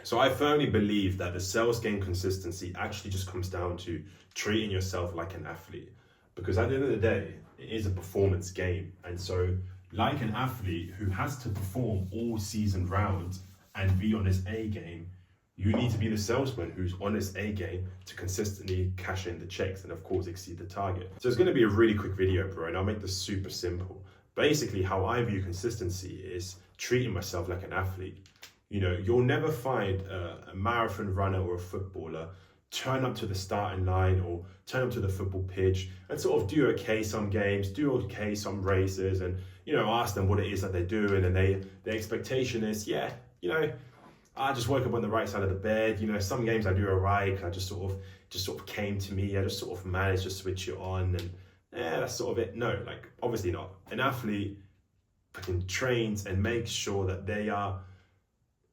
So I firmly believe that the sales game consistency actually just comes down to treating yourself like an athlete. Because at the end of the day, it is a performance game. And so like an athlete who has to perform all season round and be on his A game, you need to be the salesman who's on his A game to consistently cash in the checks and of course exceed the target. So it's going to be a really quick video, bro, and I'll make this super simple. Basically, how I view consistency is treating myself like an athlete. You know, you'll never find a marathon runner or a footballer turn up to the starting line or turn up to the football pitch and sort of do okay some games, do okay some races, and, you know, ask them what it is that they're doing, and their expectation is, yeah, you know, I just woke up on the right side of the bed. You know, some games I do alright. I just sort of came to me. I just sort of managed to switch it on, and yeah, that's sort of it. No, like obviously not. An athlete fucking trains and makes sure that they are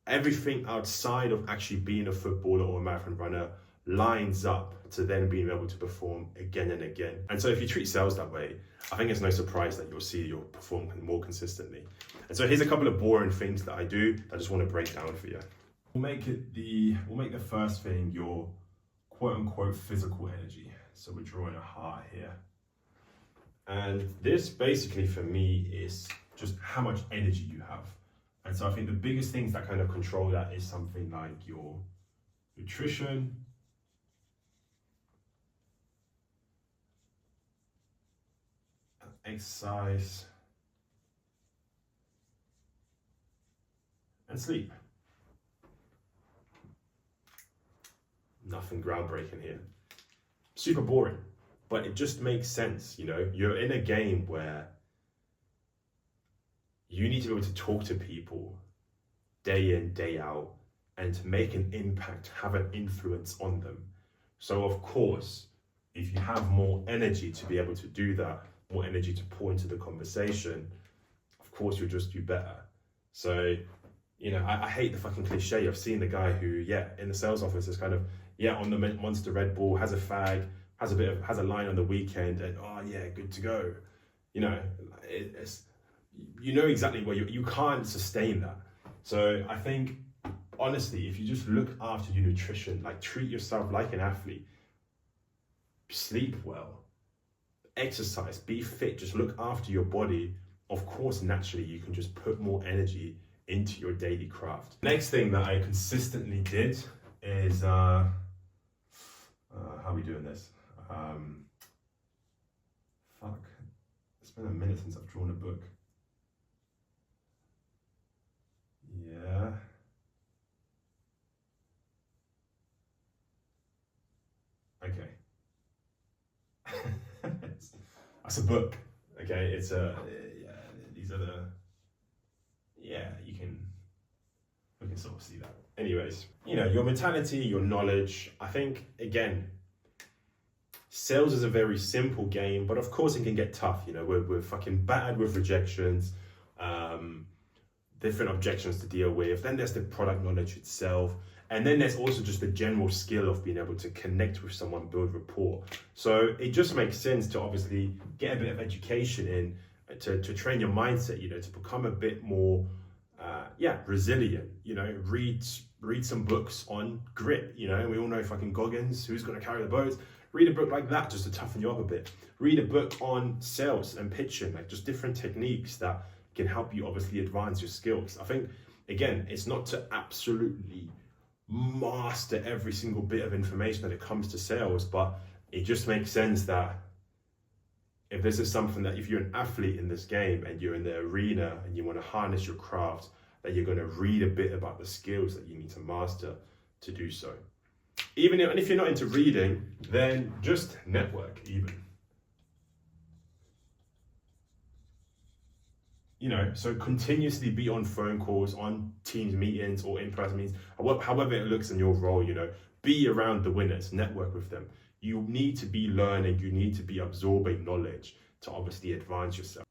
everything outside of actually being a footballer or a marathon runner lines up to then being able to perform again and again. And so if you treat sales that way, I think it's no surprise that you'll see you'll perform more consistently. And so here's a couple of boring things that I do I just want to break down for you. We'll make the first thing your quote unquote physical energy. So we're drawing a heart here. And this basically for me is just how much energy you have. And so I think the biggest things that kind of control that is something like your nutrition, exercise, and sleep. Nothing groundbreaking here. Super boring, but it just makes sense. You know, you're in a game where you need to be able to talk to people day in, day out, and to make an impact, have an influence on them. So of course, if you have more energy to be able to do that, more energy to pour into the conversation, of course you'll just do better. So, you know, I hate the fucking cliche of seeing the guy who, yeah, in the sales office is kind of, yeah, on the Monster Red Bull, has a fag, has a line on the weekend, and oh yeah, good to go. You know, it's, you know exactly where you can't sustain that. So I think, honestly, if you just look after your nutrition, like treat yourself like an athlete, sleep well, exercise, be fit, just look after your body, of course, naturally, you can just put more energy into your daily craft. Next thing that I consistently did is, how are we doing this? Fuck, it's been a minute since I've drawn a book. Yeah. Okay. That's a book. Okay, it's yeah, these are the, yeah, we can sort of see that. Anyways, you know, your mentality, your knowledge, I think, again, sales is a very simple game, but of course it can get tough. You know, we're fucking battered with rejections, different objections to deal with. Then there's the product knowledge itself. And then there's also just the general skill of being able to connect with someone, build rapport. So it just makes sense to obviously get a bit of education in, to train your mindset, you know, to become a bit more, resilient, you know, read some books on grit, you know, we all know fucking Goggins, who's going to carry the boat. Read a book like that just to toughen you up a bit. Read a book on sales and pitching, like just different techniques that can help you obviously advance your skills. I think, again, it's not to absolutely master every single bit of information when it comes to sales, but it just makes sense that if this is something that if you're an athlete in this game and you're in the arena and you want to harness your craft, that you're going to read a bit about the skills that you need to master to do so. Even if you're not into reading, then just network even. You know, so continuously be on phone calls, on Teams meetings or in-person meetings, however it looks in your role, you know, be around the winners, network with them. You need to be learning, you need to be absorbing knowledge to obviously advance yourself.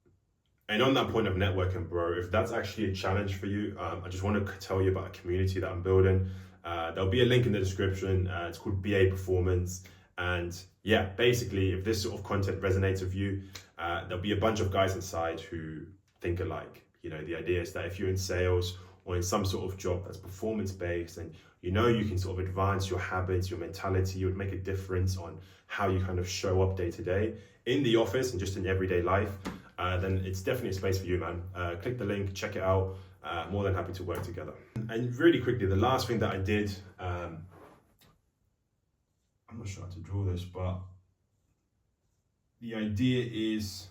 And on that point of networking, bro, if that's actually a challenge for you, I just want to tell you about a community that I'm building. There'll be a link in the description. It's called BA Performance. And yeah, basically, if this sort of content resonates with you, there'll be a bunch of guys inside who think alike. You know, the idea is that if you're in sales or in some sort of job that's performance based, and you know you can sort of advance your habits, your mentality, you would make a difference on how you kind of show up day to day in the office and just in everyday life, then it's definitely a space for you, man. Click the link, check it out. More than happy to work together. And really quickly, the last thing that I did, I'm not sure how to draw this, but the idea is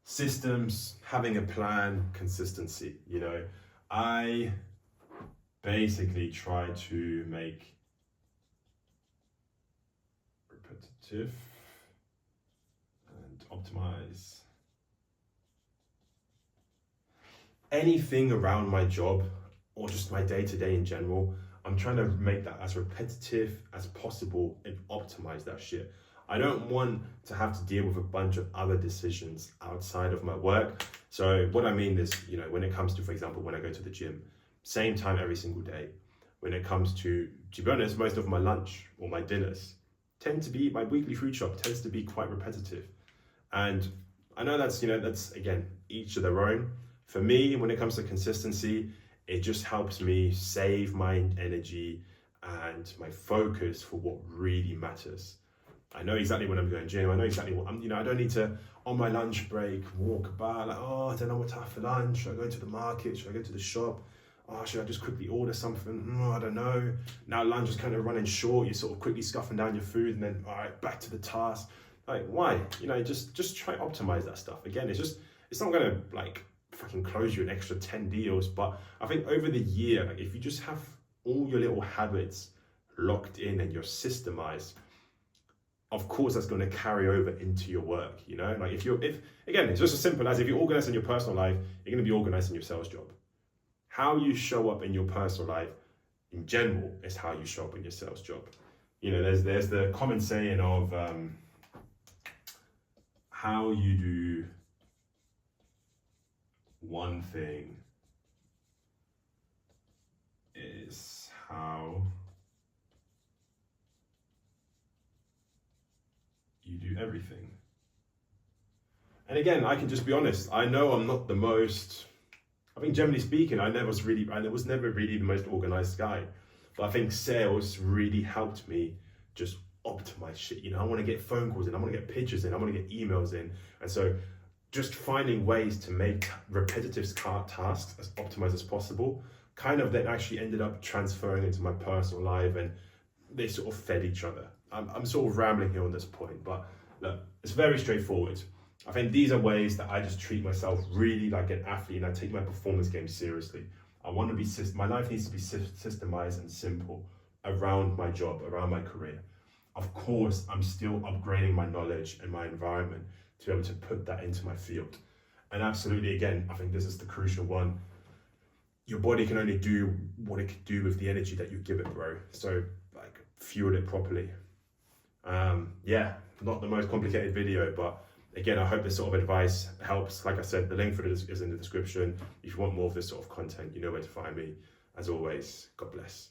systems, having a plan, consistency. You know, I basically try to make repetitive and optimize anything around my job or just my day-to-day in general. I'm trying to make that as repetitive as possible and optimize that shit. I don't want to have to deal with a bunch of other decisions outside of my work. So what I mean is, you know, when it comes to, for example, when I go to the gym, same time every single day. When it comes to be honest, most of my lunch or my dinners tend to be, my weekly food shop tends to be quite repetitive. And I know that's, you know, that's again, each of their own. For me, when it comes to consistency, it just helps me save my energy and my focus for what really matters. I know exactly when I'm going to gym. I know exactly what I'm, you know, I don't need to, on my lunch break, walk about like, oh, I don't know what to have for lunch. Should I go to the market? Should I go to the shop? Oh, should I just quickly order something? I don't know. Now lunch is kind of running short. You're sort of quickly scuffing down your food and then, all right, back to the task. Like, why? You know, just try to optimize that stuff. Again, it's not going to like fucking close you an extra 10 deals, but I think over the year, like if you just have all your little habits locked in and you're systemized, of course that's going to carry over into your work. You know, like if again, it's just as simple as if you're organized in your personal life, you're going to be organized in your sales job. How you show up in your personal life in general is how you show up in your sales job. You know, there's the common saying of how you do one thing is how you do everything. And again, I can just be honest. I know I'm not the most, I think generally speaking, I was never really the most organized guy. But I think sales really helped me just optimize shit. You know, I want to get phone calls in, I want to get pictures in, I want to get emails in. And so just finding ways to make repetitive tasks as optimized as possible kind of then actually ended up transferring into my personal life, and they sort of fed each other. I'm sort of rambling here on this point, but look, it's very straightforward. I think these are ways that I just treat myself really like an athlete, and I take my performance game seriously. I want to be, my life needs to be systemized and simple around my job, around my career. Of course, I'm still upgrading my knowledge and my environment to be able to put that into my field. And absolutely, again, I think this is the crucial one. Your body can only do what it can do with the energy that you give it, bro. So like fuel it properly. Yeah, not the most complicated video, but again, I hope this sort of advice helps. Like I said, the link for this is in the description. If you want more of this sort of content, you know where to find me. As always, God bless.